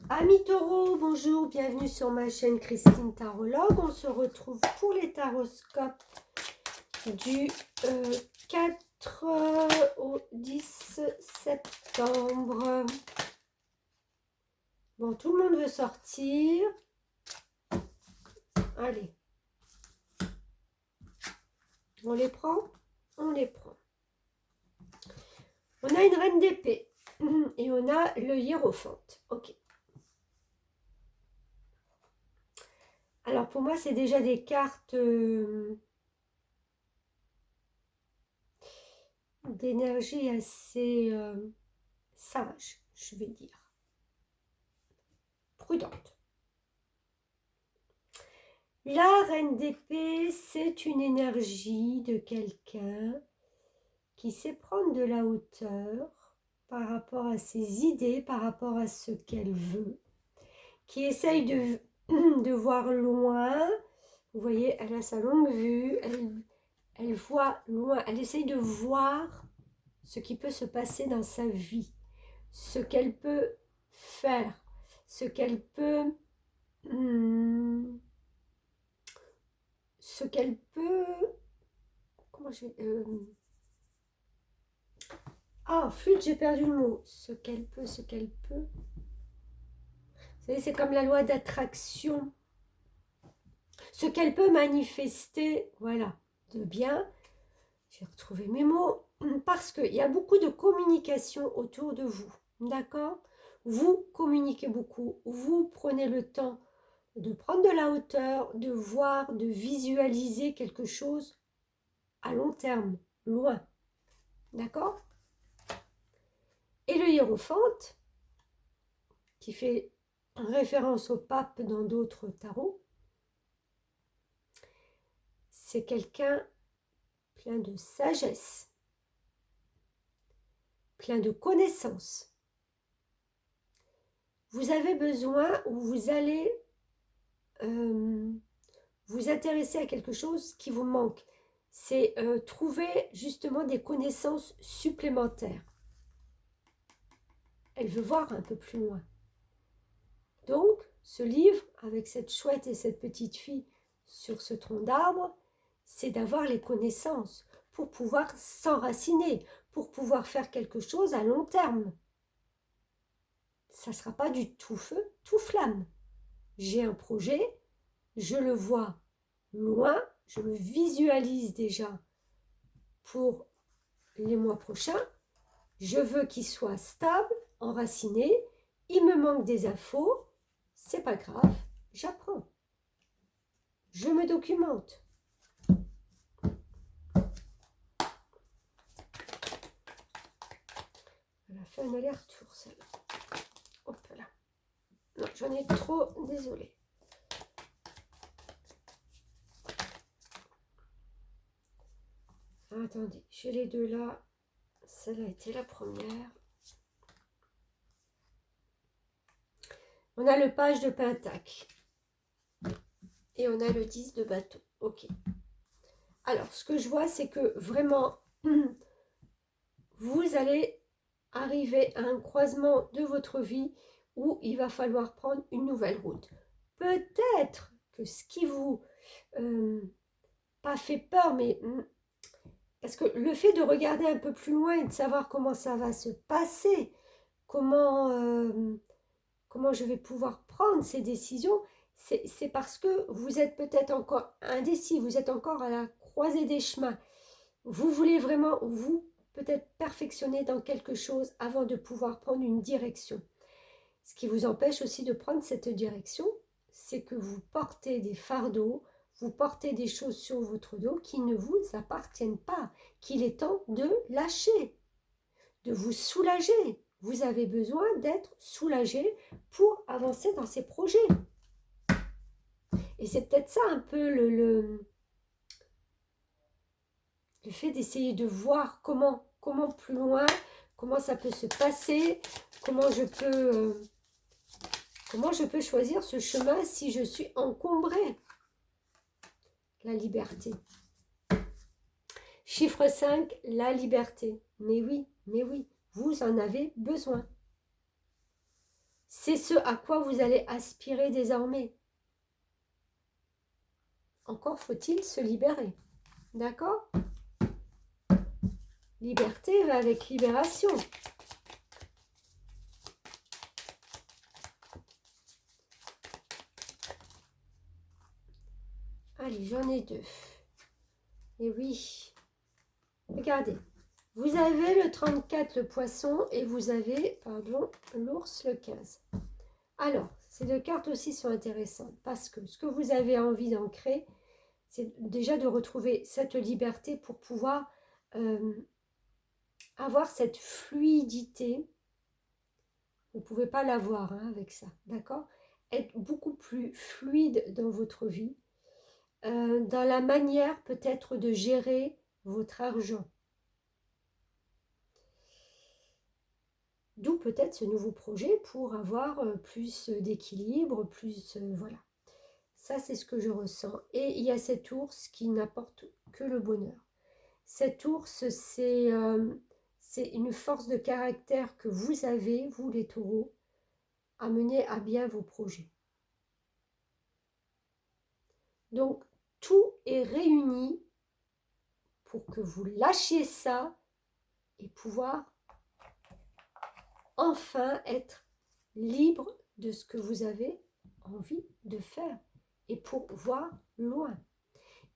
Amis taureaux, bonjour, bienvenue sur ma chaîne Christine Tarologue. On se retrouve pour les taroscopes du 4 au 10 septembre. Bon, tout le monde veut sortir. Allez. On les prend? On les prend. On a une reine d'épée et on a le hiérophante. Ok. Alors pour moi, c'est déjà des cartes d'énergie assez sage, je vais dire. Prudente. La reine d'épée, c'est une énergie de quelqu'un qui sait prendre de la hauteur par rapport à ses idées, par rapport à ce qu'elle veut, qui essaye de voir loin. Vous voyez, elle a sa longue vue, elle voit loin, elle essaye de voir ce qui peut se passer dans sa vie, ce qu'elle peut faire, ce qu'elle peut... ce qu'elle peut... Comment je vais... Ah, flûte, j'ai perdu le mot. Ce qu'elle peut, ce qu'elle peut. Vous savez, c'est comme la loi d'attraction. Ce qu'elle peut manifester, voilà, de bien. J'ai retrouvé mes mots. Parce qu'il y a beaucoup de communication autour de vous. D'accord? Vous communiquez beaucoup. Vous prenez le temps de prendre de la hauteur, de voir, de visualiser quelque chose à long terme, loin. D'accord? Et le hiérophante, qui fait référence au pape dans d'autres tarots, c'est quelqu'un plein de sagesse, plein de connaissances. Vous avez besoin ou vous allez vous intéresser à quelque chose qui vous manque. C'est trouver justement des connaissances supplémentaires. Elle veut voir un peu plus loin. Donc, ce livre, avec cette chouette et cette petite fille sur ce tronc d'arbre, c'est d'avoir les connaissances pour pouvoir s'enraciner, pour pouvoir faire quelque chose à long terme. Ça ne sera pas du tout feu, tout flamme. J'ai un projet, je le vois loin, je le visualise déjà pour les mois prochains. Je veux qu'il soit stable, enraciné. Il me manque des infos. C'est pas grave, j'apprends. Je me documente. Elle a fait un aller-retour, celle-là. Hop là. Non, j'en ai trop, désolée. Ah, attendez, j'ai les deux là. Celle-là a été la première. On a le page de Pentacle. Et on a le 10 de bâton. Ok. Alors, ce que je vois, c'est que vraiment, vous allez arriver à un croisement de votre vie où il va falloir prendre une nouvelle route. Peut-être que ce qui vous pas fait peur, mais parce que le fait de regarder un peu plus loin et de savoir comment ça va se passer, comment je vais pouvoir prendre ces décisions, c'est parce que vous êtes peut-être encore indécis, vous êtes encore à la croisée des chemins. Vous voulez vraiment, vous, peut-être perfectionner dans quelque chose avant de pouvoir prendre une direction. Ce qui vous empêche aussi de prendre cette direction, c'est que vous portez des fardeaux, vous portez des choses sur votre dos qui ne vous appartiennent pas, qu'il est temps de lâcher, de vous soulager. Vous avez besoin d'être soulagé pour avancer dans ces projets. Et c'est peut-être ça un peu le fait d'essayer de voir comment plus loin, comment ça peut se passer, comment je peux choisir ce chemin si je suis encombrée. La liberté. Chiffre 5, la liberté. Mais oui, vous en avez besoin. C'est ce à quoi vous allez aspirer désormais. Encore faut-il se libérer. D'accord? Liberté va avec libération. Allez, j'en ai 2. Et oui. Regardez. Vous avez le 34, le poisson, et vous avez, pardon, l'ours, le 15. Alors, ces 2 cartes aussi sont intéressantes parce que ce que vous avez envie d'ancrer, c'est déjà de retrouver cette liberté pour pouvoir avoir cette fluidité. Vous ne pouvez pas l'avoir avec ça, d'accord? Être beaucoup plus fluide dans votre vie, dans la manière peut-être de gérer votre argent. D'où peut-être ce nouveau projet pour avoir plus d'équilibre, plus... voilà. Ça, c'est ce que je ressens. Et il y a cet ours qui n'apporte que le bonheur. Cet ours, c'est une force de caractère que vous avez, vous les taureaux, à mener à bien vos projets. Donc, tout est réuni pour que vous lâchiez ça et pouvoir enfin être libre de ce que vous avez envie de faire et pour voir loin.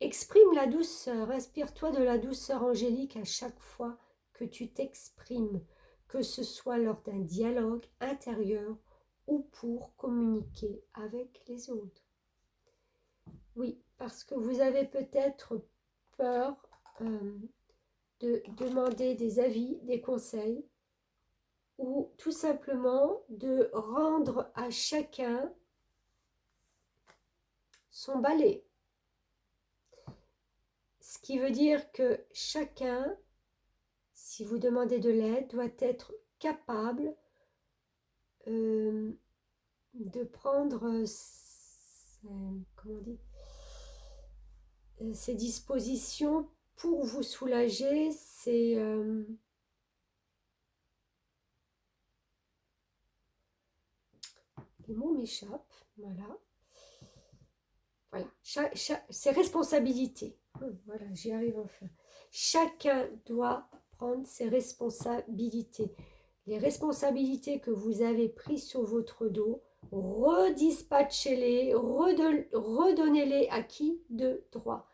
Exprime la douceur, inspire-toi de la douceur angélique à chaque fois que tu t'exprimes, que ce soit lors d'un dialogue intérieur ou pour communiquer avec les autres. Oui, parce que vous avez peut-être peur de demander des avis, des conseils, ou tout simplement de rendre à chacun son balai. Ce qui veut dire que chacun, si vous demandez de l'aide, doit être capable de prendre ses dispositions pour vous soulager. C'est les mots m'échappent, voilà. Voilà, c'est responsabilité. Voilà, j'y arrive enfin. Chacun doit prendre ses responsabilités. Les responsabilités que vous avez prises sur votre dos, redispatchez-les, redonnez-les à qui de droit.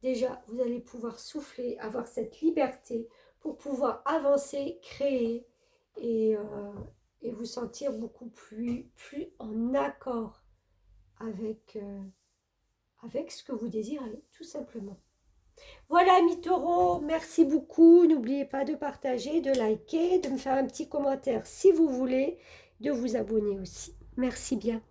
Déjà, vous allez pouvoir souffler, avoir cette liberté pour pouvoir avancer, créer et vous sentir beaucoup plus en accord avec ce que vous désirez, tout simplement. Voilà, amis taureaux, merci beaucoup. N'oubliez pas de partager, de liker, de me faire un petit commentaire si vous voulez, de vous abonner aussi. Merci bien.